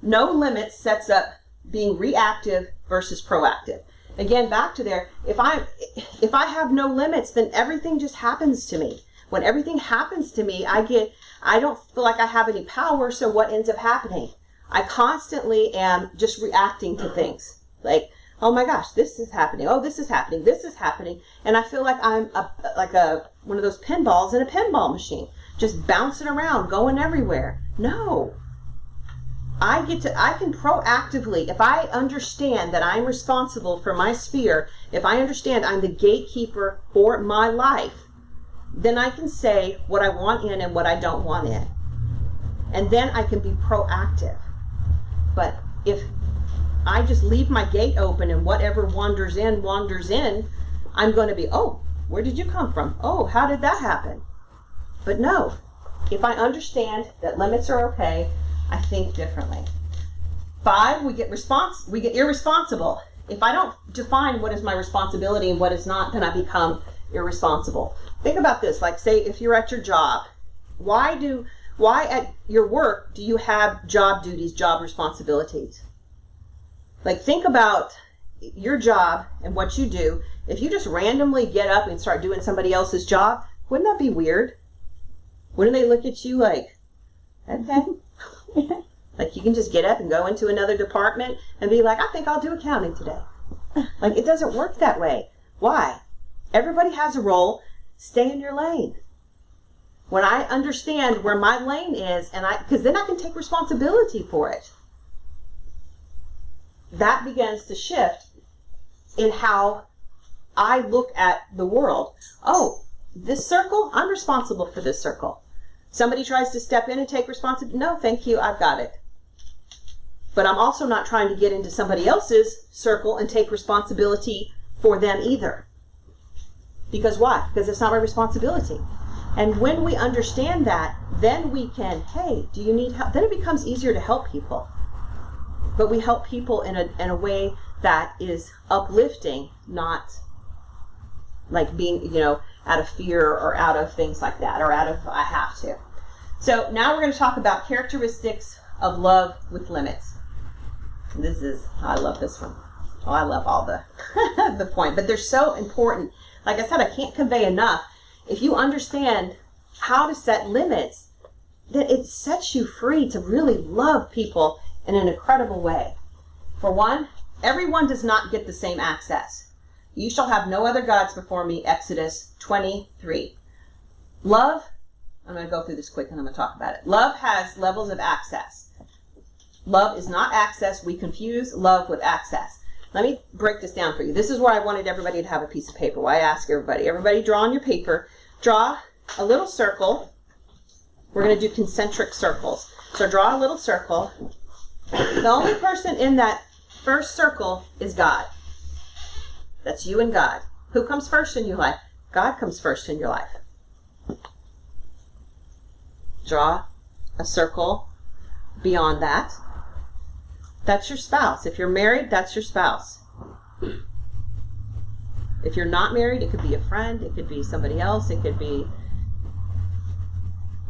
No limits sets up being reactive versus proactive. Again, back to there, if I have no limits, then everything just happens to me. When everything happens to me, I don't feel like I have any power, so what ends up happening? I constantly am just reacting to things. Like, oh my gosh, this is happening. Oh, this is happening. This is happening. And I feel like I'm one of those pinballs in a pinball machine, just bouncing around, going everywhere. No. I can proactively, if I understand that I'm responsible for my sphere, if I understand I'm the gatekeeper for my life, then I can say what I want in and what I don't want in. And then I can be proactive. But if I just leave my gate open and whatever wanders in, I'm going to be, oh, where did you come from? Oh, how did that happen? But no, if I understand that limits are okay, I think differently. 5, we get irresponsible. If I don't define what is my responsibility and what is not, then I become irresponsible. Think about this, like say if you're at your job, why at your work do you have job duties, job responsibilities? Like think about your job and what you do. If you just randomly get up and start doing somebody else's job, wouldn't that be weird? Wouldn't they look at you like, okay? Like you can just get up and go into another department and be like, I think I'll do accounting today. Like it doesn't work that way. Why? Everybody has a role. Stay in your lane. When I understand where my lane is, because then I can take responsibility for it. That begins to shift in how I look at the world. Oh, this circle, I'm responsible for this circle. Somebody tries to step in and take responsibility. No, thank you, I've got it. But I'm also not trying to get into somebody else's circle and take responsibility for them either. Because why? Because it's not my responsibility. And when we understand that, then we can, hey, do you need help? Then it becomes easier to help people. But we help people in a way that is uplifting, not like being, out of fear or out of things like that, or out of I have to. So now we're going to talk about characteristics of love with limits. I love this one. Oh, I love all the point, but they're so important. Like I said, I can't convey enough. If you understand how to set limits, then it sets you free to really love people in an incredible way. For one, everyone does not get the same access. You shall have no other gods before me, Exodus 23. Love, I'm going to go through this quick and I'm going to talk about it. Love has levels of access. Love is not access. We confuse love with access. Let me break this down for you. This is where I wanted everybody to have a piece of paper. Why I ask everybody draw on your paper. Draw a little circle. We're going to do concentric circles. So draw a little circle. The only person in that first circle is God. That's you and God. Who comes first in your life? God comes first in your life. Draw a circle beyond that. That's your spouse. If you're married, that's your spouse. If you're not married, it could be a friend, it could be somebody else, it could be...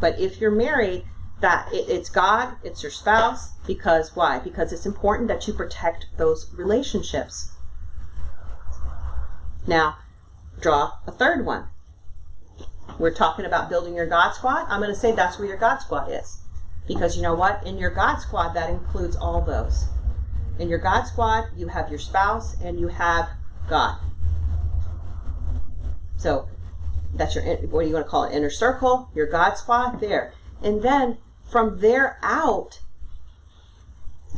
But if you're married, it's God, it's your spouse. Because why? Because it's important that you protect those relationships. Now, draw a third one. We're talking about building your God squad. I'm going to say that's where your God squad is. Because you know what? In your God squad, that includes all those. In your God squad, you have your spouse and you have God. So that's your, what do you want to call it? Inner circle, your God squad there. And then from there out,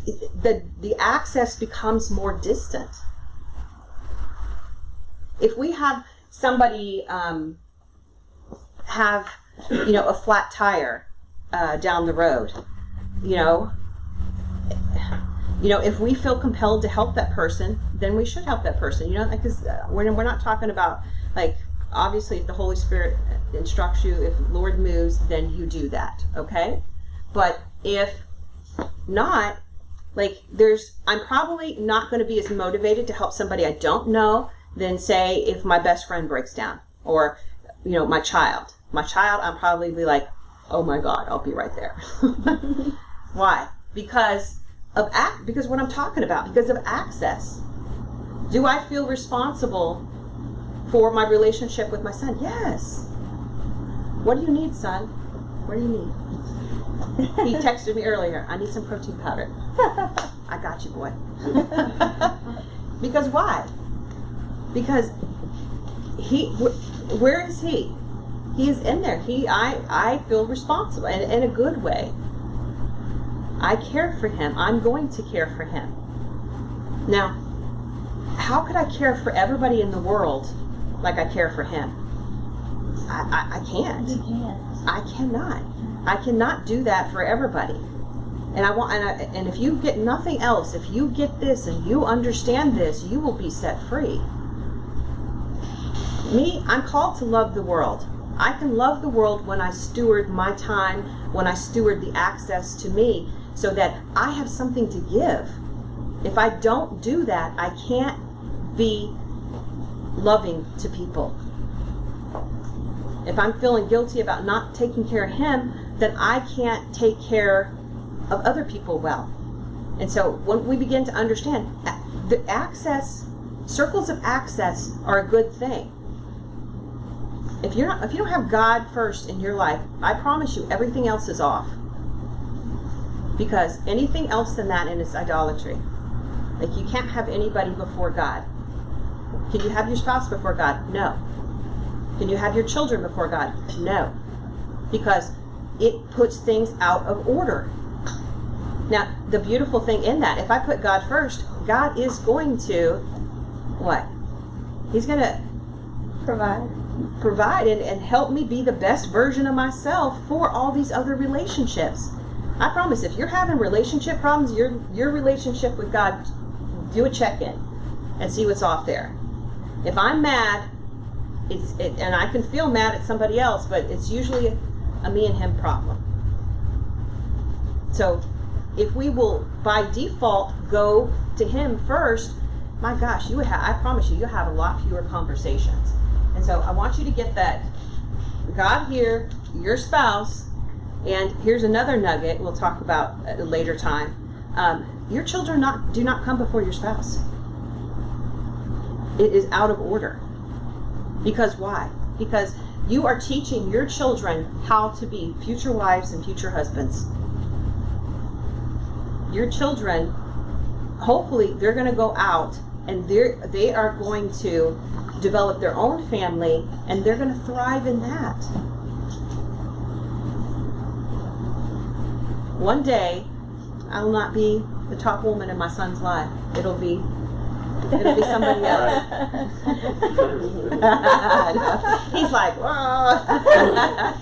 the access becomes more distant. If we have somebody have, a flat tire down the road, if we feel compelled to help that person, then we should help that person. Because we're not talking about, like, obviously if the Holy Spirit instructs you, if the Lord moves, then you do that, okay? But if not, like, I'm probably not going to be as motivated to help somebody I don't know than, say, if my best friend breaks down, or, my child. My child, I'm probably be like, oh my God, I'll be right there. Why? Because what I'm talking about, because of access. Do I feel responsible for my relationship with my son? Yes. What do you need, son? What do you need? He texted me earlier, I need some protein powder. I got you, boy. Because why? Because where is he? He is in there. I feel responsible in a good way. I care for him. I'm going to care for him. Now, how could I care for everybody in the world like I care for him? I can't. You can't. I cannot. I cannot do that for everybody. And if you get nothing else, if you get this and you understand this, you will be set free. Me, I'm called to love the world. I can love the world when I steward my time, when I steward the access to me, so that I have something to give. If I don't do that, I can't be loving to people. If I'm feeling guilty about not taking care of him, then I can't take care of other people well. And so when we begin to understand, the circles of access are a good thing. If you don't have God first in your life, I promise you everything else is off. Because anything else than that is idolatry. Like, you can't have anybody before God. Can you have your spouse before God? No. Can you have your children before God? No. Because it puts things out of order. Now, the beautiful thing in that, if I put God first, God is going to, what? He's going to provide and help me be the best version of myself for all these other relationships. I promise, if you're having relationship problems, your relationship with God, do a check-in and see what's off there. If I'm mad, and I can feel mad at somebody else, but it's usually a me and him problem. So if we will by default go to him first, my gosh, I promise you'll have a lot fewer conversations. And so I want you to get that God here, your spouse, and here's another nugget we'll talk about at a later time. Your children do not come before your spouse. It is out of order. Because why? Because you are teaching your children how to be future wives and future husbands. Your children, hopefully, they're going to go out and they are going to develop their own family, and they're going to thrive in that. One day, I will not be the top woman in my son's life. It'll be somebody else. He's like, whoa.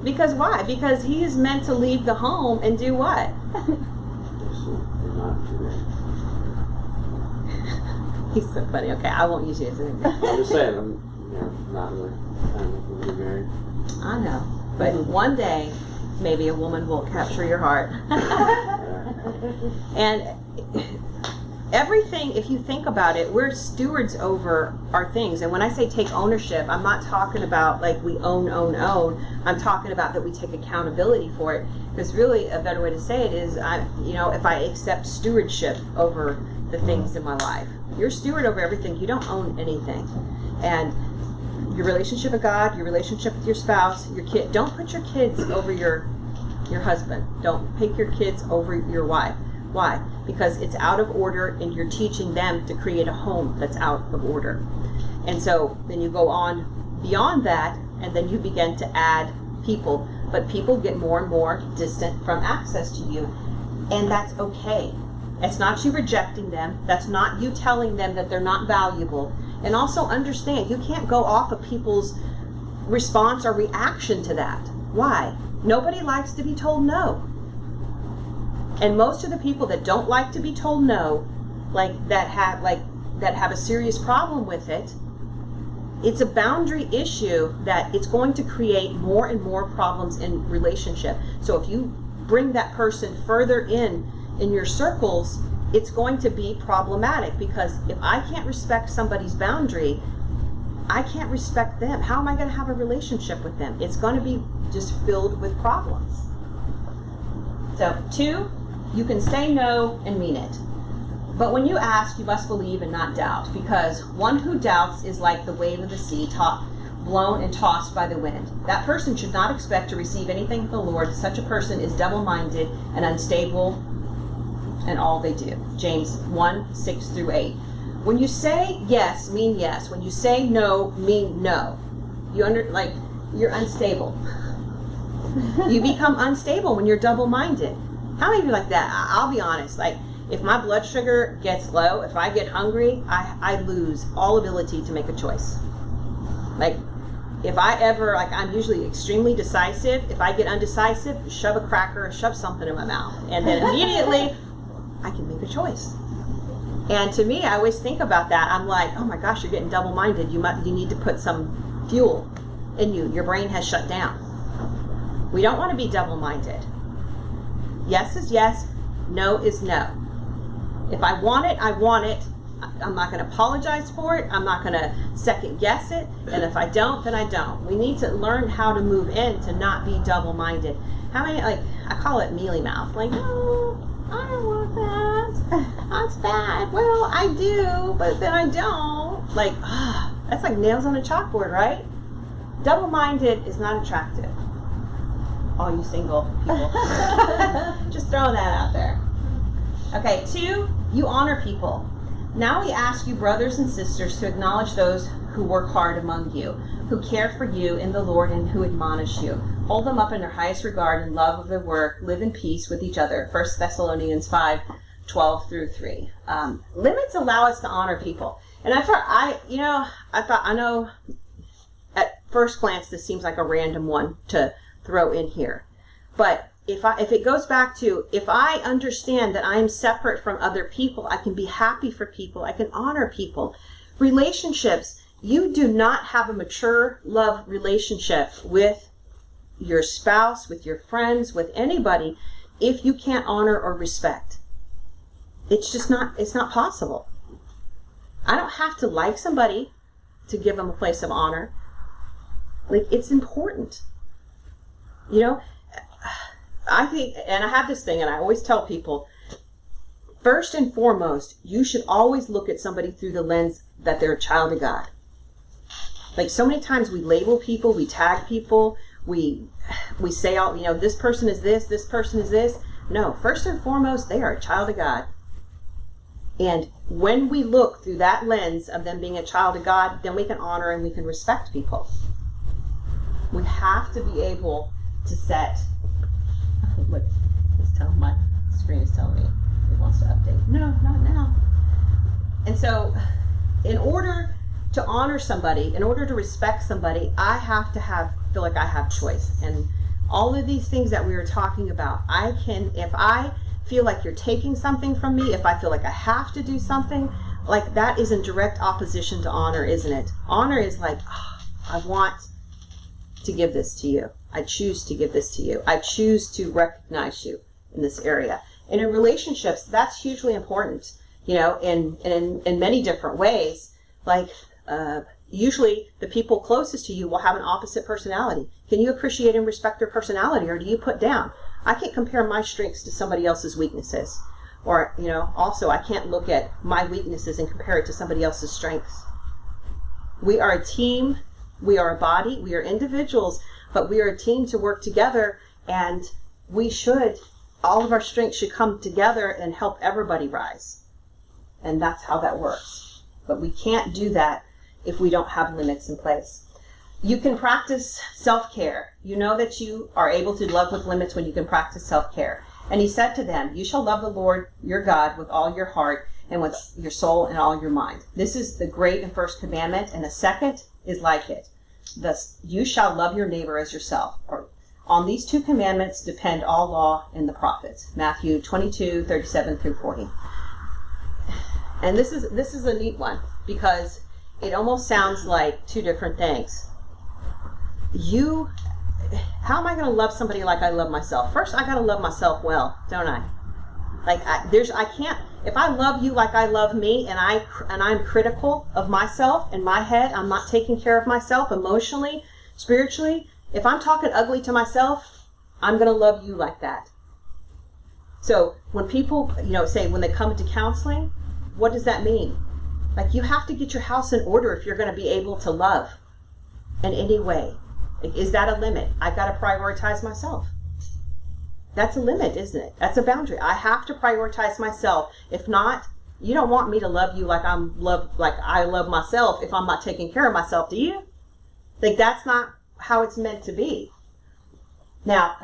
Because why? Because he is meant to leave the home and do what? He's so funny. Okay, I won't use you as an example. I'm just saying, I'm not really looking to be married. I know, but one day, maybe a woman will capture your heart. And everything, if you think about it, we're stewards over our things. And when I say take ownership, I'm not talking about like we own. I'm talking about that we take accountability for it. Because really, a better way to say it is, if I accept stewardship over the things in my life. You're steward over everything. You don't own anything. And your relationship with God, your relationship with your spouse, your kid. Don't put your kids over your husband. Don't pick your kids over your wife. Why? Because it's out of order and you're teaching them to create a home that's out of order. And so then you go on beyond that, and then you begin to add people. But people get more and more distant from access to you. And that's okay. It's not you rejecting them. That's not you telling them that they're not valuable. And also understand, you can't go off of people's response or reaction to that. Why? Nobody likes to be told no. And most of the people that don't like to be told no, that have a serious problem with it, it's a boundary issue that it's going to create more and more problems in relationship. So if you bring that person further in your circles, it's going to be problematic, because if I can't respect somebody's boundary, I can't respect them. How am I going to have a relationship with them? It's going to be just filled with problems. So 2, you can say no and mean it. But when you ask, you must believe and not doubt, because one who doubts is like the wave of the sea, blown and tossed by the wind. That person should not expect to receive anything from the Lord. Such a person is double-minded and unstable in all they do. James 1:6-8. When you say yes, mean yes. When you say no, mean no. You're unstable. You become unstable when you're double-minded. How many of you like that? I'll be honest. If my blood sugar gets low, if I get hungry, I lose all ability to make a choice. If I ever, I'm usually extremely decisive. If I get undecisive, shove a cracker or shove something in my mouth. And then immediately, I can make a choice. And to me, I always think about that. I'm like, oh my gosh, you're getting double-minded. You need to put some fuel in you. Your brain has shut down. We don't want to be double-minded. Yes is yes, no is no. If I want it, I want it. I'm not going to apologize for it. I'm not going to second guess it. And if I don't, then I don't. We need to learn how to move in to not be double-minded. How many, I call it mealy mouth. No, I don't want that. That's bad. Well, I do, but then I don't. That's like nails on a chalkboard, right? Double-minded is not attractive. All you single people. Just throwing that out there. Okay, 2, you honor people. Now we ask you, brothers and sisters, to acknowledge those who work hard among you, who care for you in the Lord and who admonish you. Hold them up in their highest regard and love of their work. Live in peace with each other. 1 Thessalonians 5:12-3. Limits allow us to honor people. And I know at first glance this seems like a random one to throw in here. But if it goes back to, if I understand that I am separate from other people, I can be happy for people, I can honor people. Relationships, you do not have a mature love relationship with your spouse, with your friends, with anybody, if you can't honor or respect. It's not possible. I don't have to like somebody to give them a place of honor. It's important. I think, and I have this thing, and I always tell people, first and foremost, you should always look at somebody through the lens that they're a child of God. So many times we label people, we tag people, we say, this person is this person is this. No, first and foremost, they are a child of God. And when we look through that lens of them being a child of God, then we can honor and we can respect people. We have to be able to set... Look, my screen is telling me it wants to update. No, not now. And so, in order to honor somebody, in order to respect somebody, I have to feel like I have choice. And all of these things that we were talking about, if I feel like you're taking something from me, if I feel like I have to do something, like, that is in direct opposition to honor, isn't it? Honor is like, oh, I want to give this to you. I choose to give this to you. I choose to recognize you in this area. And in relationships, that's hugely important, in many different ways. Like, usually the people closest to you will have an opposite personality. Can you appreciate and respect their personality, or do you put down? I can't compare my strengths to somebody else's weaknesses. Or, also I can't look at my weaknesses and compare it to somebody else's strengths. We are a team, we are a body, we are individuals, but we are a team to work together, and all of our strengths should come together and help everybody rise. And that's how that works. But we can't do that if we don't have limits in place. You can practice self-care. You know that you are able to love with limits when you can practice self-care. And he said to them, you shall love the Lord your God with all your heart and with your soul and all your mind. This is the great and first commandment, and the second is like it. Thus, you shall love your neighbor as yourself. On these two commandments depend all law and the prophets. Matthew 22:37-40. And this is a neat one, because it almost sounds like two different things. How am I going to love somebody like I love myself? First, I got to love myself well, don't I? Like, I can't, if I love you like I love me, and I'm critical of myself in my head, I'm not taking care of myself emotionally, spiritually. If I'm talking ugly to myself, I'm going to love you like that. So when people, say when they come to counseling, what does that mean? Like, you have to get your house in order if you're going to be able to love in any way. Like, is that a limit? I've got to prioritize myself. That's a limit, isn't it? That's a boundary. I have to prioritize myself. If not, you don't want me to love you like I love myself if I'm not taking care of myself, do you? Like, that's not how it's meant to be. Now,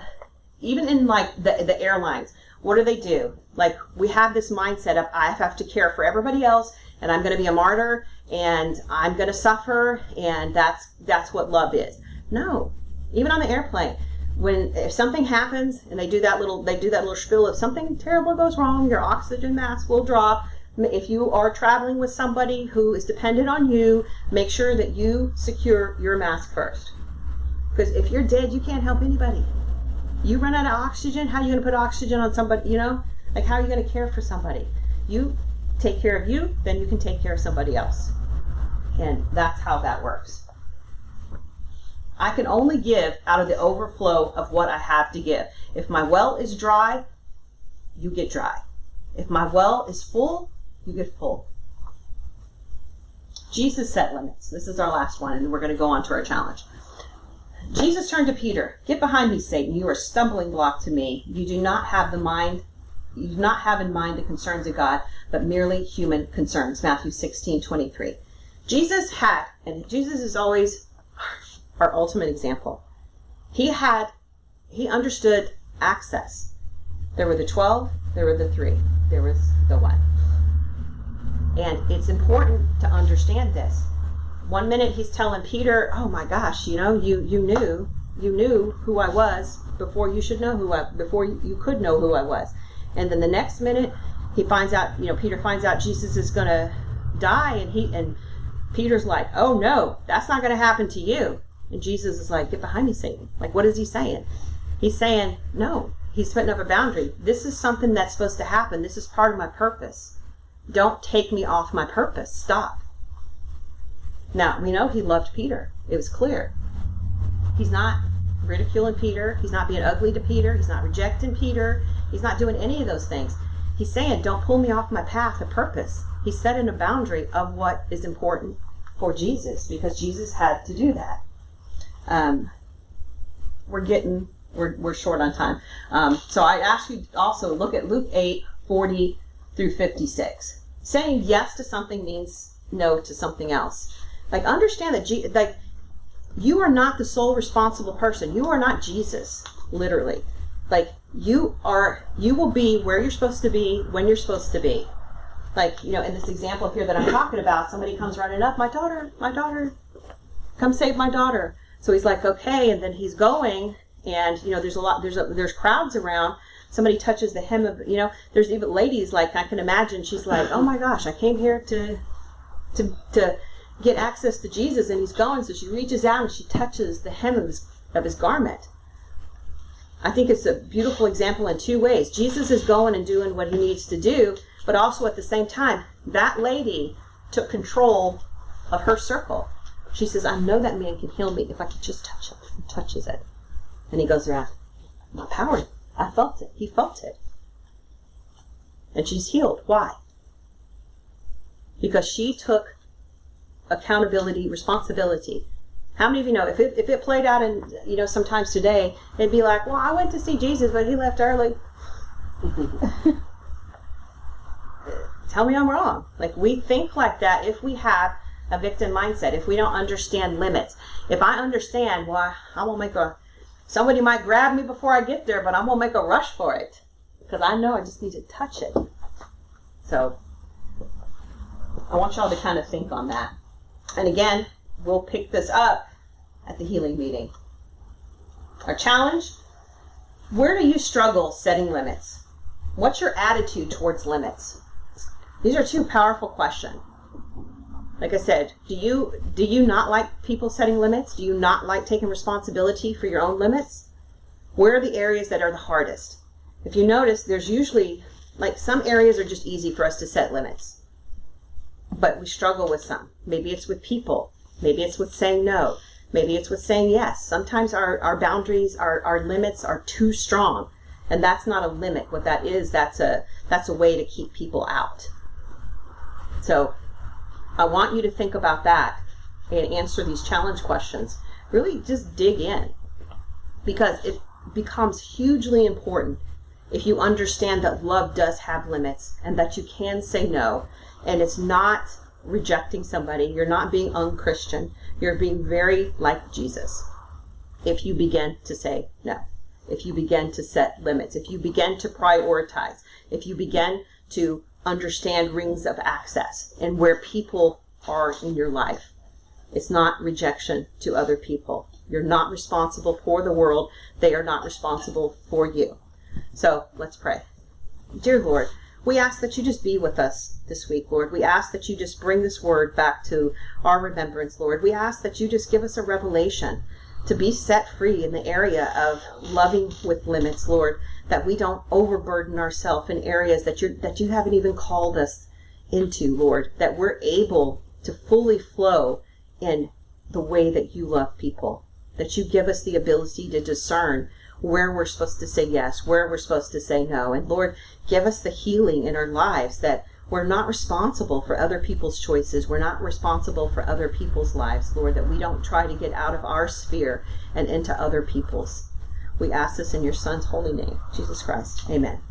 even in like the airlines, what do? Like, we have this mindset of, I have to care for everybody else, and I'm going to be a martyr, and I'm going to suffer, and that's what love is. No, even on the airplane, if something happens and they do that little spiel, if something terrible goes wrong, your oxygen mask will drop. If you are traveling with somebody who is dependent on you, make sure that you secure your mask first. Because if you're dead, you can't help anybody. You run out of oxygen, how are you going to put oxygen on somebody, Like, how are you going to care for somebody? You take care of you, then you can take care of somebody else. And that's how that works. I can only give out of the overflow of what I have to give. If my well is dry, you get dry. If my well is full, you get full. Jesus set limits. This is our last one, and we're going to go on to our challenge. Jesus turned to Peter. Get behind me, Satan. You are a stumbling block to me. You do not have in mind the concerns of God, but merely human concerns. Matthew 16:23. Jesus is always our ultimate example. He understood access. There were the 12, there were the 3, there was the 1. And it's important to understand this. One minute he's telling Peter, oh my gosh, you knew who I was before you could know who I was. And then the next minute Peter finds out Jesus is going to die, and Peter's like, oh no, that's not going to happen to you. And Jesus is like, get behind me, Satan. Like, what is he saying? He's saying, no, he's putting up a boundary. This is something that's supposed to happen. This is part of my purpose. Don't take me off my purpose. Stop. Now, we know he loved Peter. It was clear. He's not ridiculing Peter. He's not being ugly to Peter. He's not rejecting Peter. He's not doing any of those things. He's saying, don't pull me off my path of purpose. He's setting a boundary of what is important for Jesus, because Jesus had to do that. We're short on time. So I ask you also look at Luke 8:40-56. Saying yes to something means no to something else. Like, understand that you are not the sole responsible person. You are not Jesus, literally. Like, you will be where you're supposed to be when you're supposed to be. Like, in this example here that I'm talking about, somebody comes running up, my daughter, come save my daughter. So he's like, okay, and then he's going, and there's crowds around. somebody touches the hem of, there's even ladies, like, I can imagine, she's like, oh my gosh, I came here to get access to Jesus, and he's going. So she reaches out and she touches the hem of his garment. I think it's a beautiful example in two ways. Jesus is going and doing what he needs to do, but also at the same time, that lady took control of her circle. She says, I know that man can heal me if I could just touch him. He touches it. And he goes around, my power, I felt it. He felt it. And she's healed. Why? Because she took accountability, responsibility. How many of you know, if it played out in, sometimes today, it'd be like, well, I went to see Jesus, but he left early. Tell me I'm wrong. Like, we think like that if we have a victim mindset, if we don't understand limits. If I understand, well, somebody might grab me before I get there, but I'm going to make a rush for it. Because I know I just need to touch it. So, I want y'all to kind of think on that. And again, we'll pick this up at the healing meeting. Our challenge, where do you struggle setting limits? What's your attitude towards limits? These are two powerful questions. Like I said, do you not like people setting limits? Do you not like taking responsibility for your own limits? Where are the areas that are the hardest? If you notice, there's usually, like, some areas are just easy for us to set limits. But we struggle with some. Maybe it's with people. Maybe it's with saying no. Maybe it's with saying yes. Sometimes our boundaries, our limits are too strong. And that's not a limit. What that is, that's a way to keep people out. So I want you to think about that and answer these challenge questions. Really just dig in. Because it becomes hugely important if you understand that love does have limits and that you can say no. And it's not rejecting somebody. You're not being unchristian. You're being very like Jesus. If you begin to say no. If you begin to set limits. If you begin to prioritize. If you begin to understand rings of access and where people are in your life. It's not rejection to other people. You're not responsible for the world. They are not responsible for you. So let's pray. Dear Lord, we ask that you just be with us this week, Lord. We ask that you just bring this word back to our remembrance, Lord. We ask that you just give us a revelation to be set free in the area of loving with limits, Lord, that we don't overburden ourselves in areas that you haven't even called us into, Lord, that we're able to fully flow in the way that you love people, that you give us the ability to discern where we're supposed to say yes, where we're supposed to say no. And Lord, give us the healing in our lives that we're not responsible for other people's choices. We're not responsible for other people's lives, Lord, that we don't try to get out of our sphere and into other people's. We ask this in your Son's holy name, Jesus Christ. Amen.